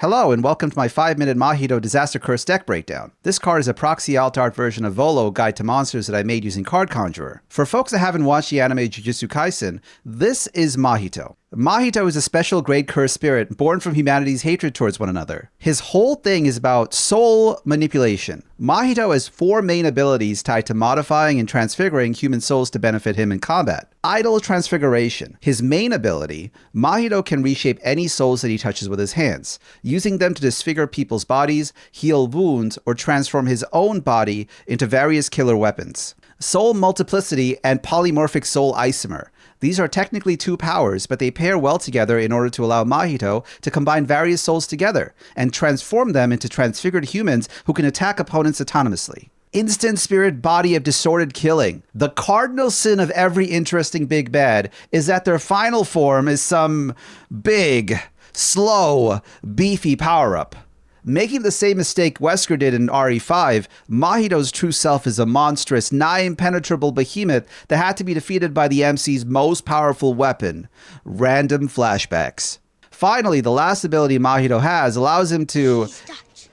Hello and welcome to my 5-minute Mahito Disaster Curse deck breakdown. This card is a proxy alt art version of Vololo Guide to Monsters that I made using Card Conjurer. For folks that haven't watched the anime Jujutsu Kaisen, this is Mahito. Mahito is a special grade cursed spirit born from humanity's hatred towards one another. His whole thing is about soul manipulation. Mahito has 4 main abilities tied to modifying and transfiguring human souls to benefit him in combat. Idle Transfiguration. His main ability, Mahito can reshape any souls that he touches with his hands, using them to disfigure people's bodies, heal wounds, or transform his own body into various killer weapons. Soul Multiplicity and Polymorphic Soul Isomer. These are technically 2 powers, but they pair well together in order to allow Mahito to combine various souls together and transform them into transfigured humans who can attack opponents autonomously. Instant Spirit Body of Disordered Killing. The cardinal sin of every interesting big bad is that their final form is some big, slow, beefy power-up. Making the same mistake Wesker did in RE5, Mahito's true self is a monstrous, nigh impenetrable behemoth that had to be defeated by the MC's most powerful weapon, random flashbacks. Finally, the last ability Mahito has allows him to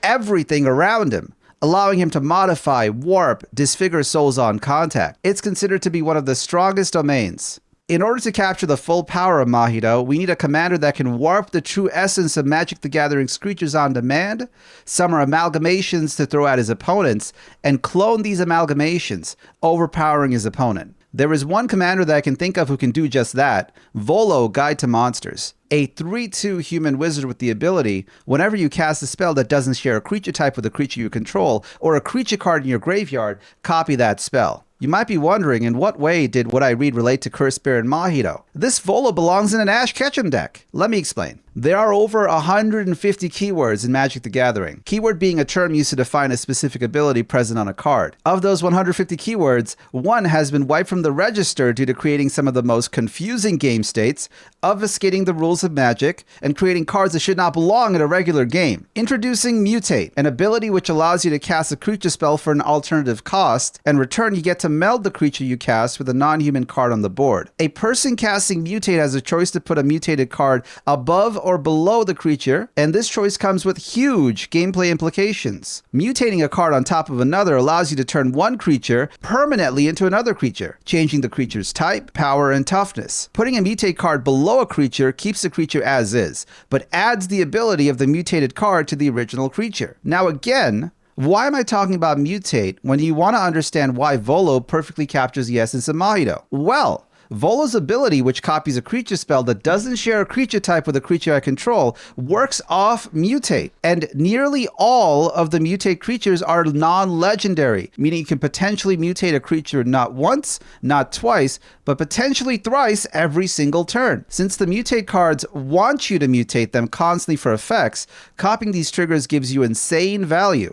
everything around him, allowing him to modify, warp, disfigure souls on contact. It's considered to be one of the strongest domains. In order to capture the full power of Mahito, we need a commander that can warp the true essence of Magic the Gathering's creatures on demand, summon amalgamations to throw at his opponents, and clone these amalgamations, overpowering his opponent. There is one commander that I can think of who can do just that, Vololo Guide to Monsters. A 3/2 human wizard with the ability, whenever you cast a spell that doesn't share a creature type with a creature you control, or a creature card in your graveyard, copy that spell. You might be wondering, in what way did what I read relate to Cursed Spirit Mahito? This Volo belongs in an Ash Ketchum deck. Let me explain. There are over 150 keywords in Magic the Gathering, keyword being a term used to define a specific ability present on a card. Of those 150 keywords, 1 has been wiped from the register due to creating some of the most confusing game states, obfuscating the rules of Magic, and creating cards that should not belong in a regular game. Introducing Mutate, an ability which allows you to cast a creature spell for an alternative cost, and in return you get to meld the creature you cast with a non-human card on the board. A person casting Mutate has a choice to put a mutated card above or below the creature, and this choice comes with huge gameplay implications. Mutating a card on top of another allows you to turn one creature permanently into another creature, changing the creature's type, power, and toughness. Putting a mutate card below a creature keeps the creature as is, but adds the ability of the mutated card to the original creature. Now again, why am I talking about mutate when you want to understand why Volo perfectly captures the essence of Mahito? Well, Volo's ability, which copies a creature spell that doesn't share a creature type with a creature I control, works off Mutate. And nearly all of the Mutate creatures are non-legendary, meaning you can potentially mutate a creature not once, not twice, but potentially thrice every single turn. Since the Mutate cards want you to mutate them constantly for effects, copying these triggers gives you insane value.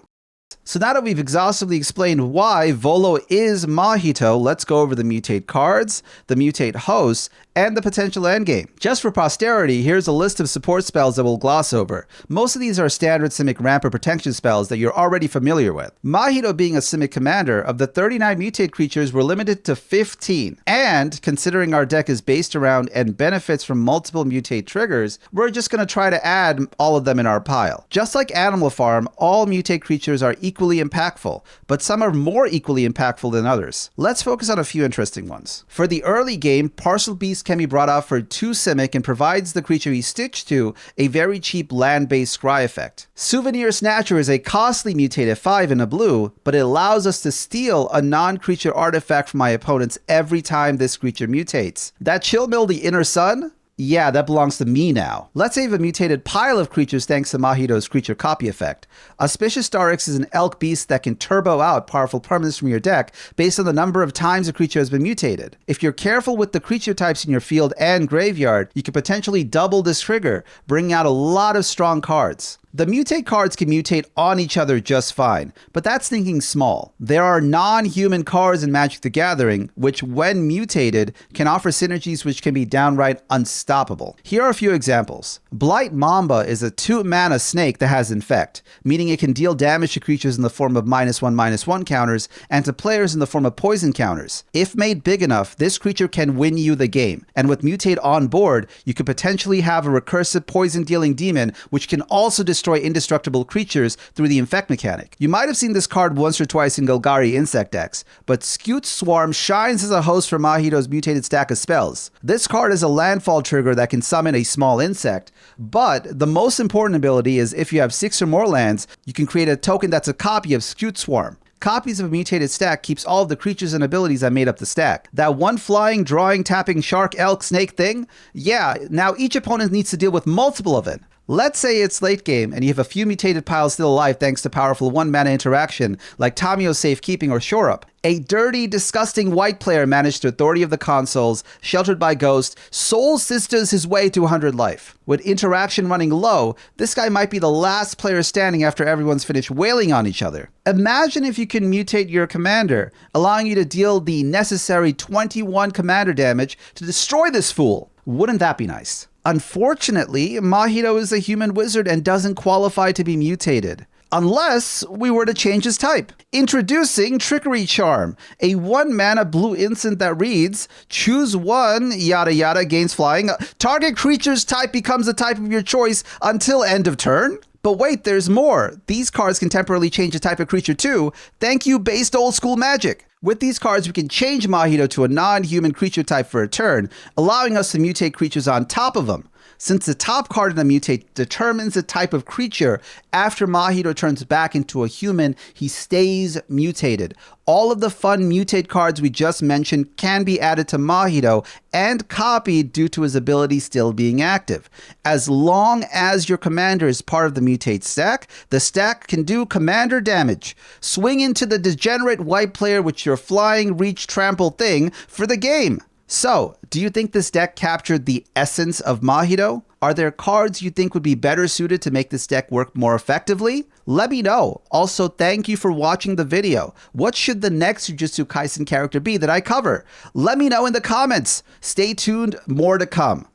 So now that we've exhaustively explained why Volo is Mahito, let's go over the mutate cards, the mutate hosts, and the potential endgame. Just for posterity, here's a list of support spells that we'll gloss over. Most of these are standard Simic ramp or protection spells that you're already familiar with. Mahito being a Simic commander, of the 39 mutate creatures, we're limited to 15. And considering our deck is based around and benefits from multiple mutate triggers, we're just going to try to add all of them in our pile. Just like Animal Farm, all mutate creatures are equally impactful, but some are more equally impactful than others. Let's focus on a few interesting ones. For the early game, Parcel Beast can be brought out for 2 Simic and provides the creature he's stitched to a very cheap land-based scry effect. Souvenir Snatcher is a costly mutated 5 in a blue, but it allows us to steal a non-creature artifact from my opponents every time this creature mutates. That Chill Mill the Inner Sun? Yeah, that belongs to me now. Let's save a mutated pile of creatures thanks to Mahito's creature copy effect. Auspicious Starix is an elk beast that can turbo out powerful permanents from your deck based on the number of times a creature has been mutated. If you're careful with the creature types in your field and graveyard, you can potentially double this trigger, bringing out a lot of strong cards. The mutate cards can mutate on each other just fine, but that's thinking small. There are non-human cards in Magic the Gathering, which when mutated, can offer synergies which can be downright unstoppable. Here are a few examples. Blight Mamba is a 2-mana snake that has Infect, meaning it can deal damage to creatures in the form of -1/-1 counters, and to players in the form of poison counters. If made big enough, this creature can win you the game, and with Mutate on board, you could potentially have a recursive poison-dealing demon, which can also destroy destroy indestructible creatures through the Infect mechanic. You might have seen this card once or twice in Golgari insect decks, but Scute Swarm shines as a host for Mahito's mutated stack of spells. This card is a landfall trigger that can summon a small insect, but the most important ability is if you have 6 or more lands, you can create a token that's a copy of Scute Swarm. Copies of a mutated stack keeps all of the creatures and abilities that made up the stack. That one flying, drawing, tapping, shark, elk, snake thing? Yeah, now each opponent needs to deal with multiple of it. Let's say it's late game and you have a few mutated piles still alive thanks to powerful 1-mana interaction like Tamio's Safekeeping or Shore Up. A dirty, disgusting white player managed to Authority of the Consoles, Sheltered by Ghost, Soul Sisters his way to 100 life. With interaction running low, this guy might be the last player standing after everyone's finished wailing on each other. Imagine if you can mutate your commander, allowing you to deal the necessary 21 commander damage to destroy this fool. Wouldn't that be nice? Unfortunately, Mahito is a human wizard and doesn't qualify to be mutated. Unless we were to change his type. Introducing Trickery Charm, a 1-mana blue instant that reads, choose one, yada yada, gains flying. Target creature's type becomes the type of your choice until end of turn. But wait, there's more. These cards can temporarily change the type of creature too. Thank you, based old school magic. With these cards, we can change Mahito to a non-human creature type for a turn, allowing us to mutate creatures on top of them. Since the top card in the mutate determines the type of creature, after Mahito turns back into a human, he stays mutated. All of the fun mutate cards we just mentioned can be added to Mahito and copied due to his ability still being active. As long as your commander is part of the mutate stack, the stack can do commander damage. Swing into the degenerate white player with your flying, reach, trample thing for the game. So, do you think this deck captured the essence of Mahito? Are there cards you think would be better suited to make this deck work more effectively? Let me know. Also, thank you for watching the video. What should the next Jujutsu Kaisen character be that I cover? Let me know in the comments. Stay tuned, more to come.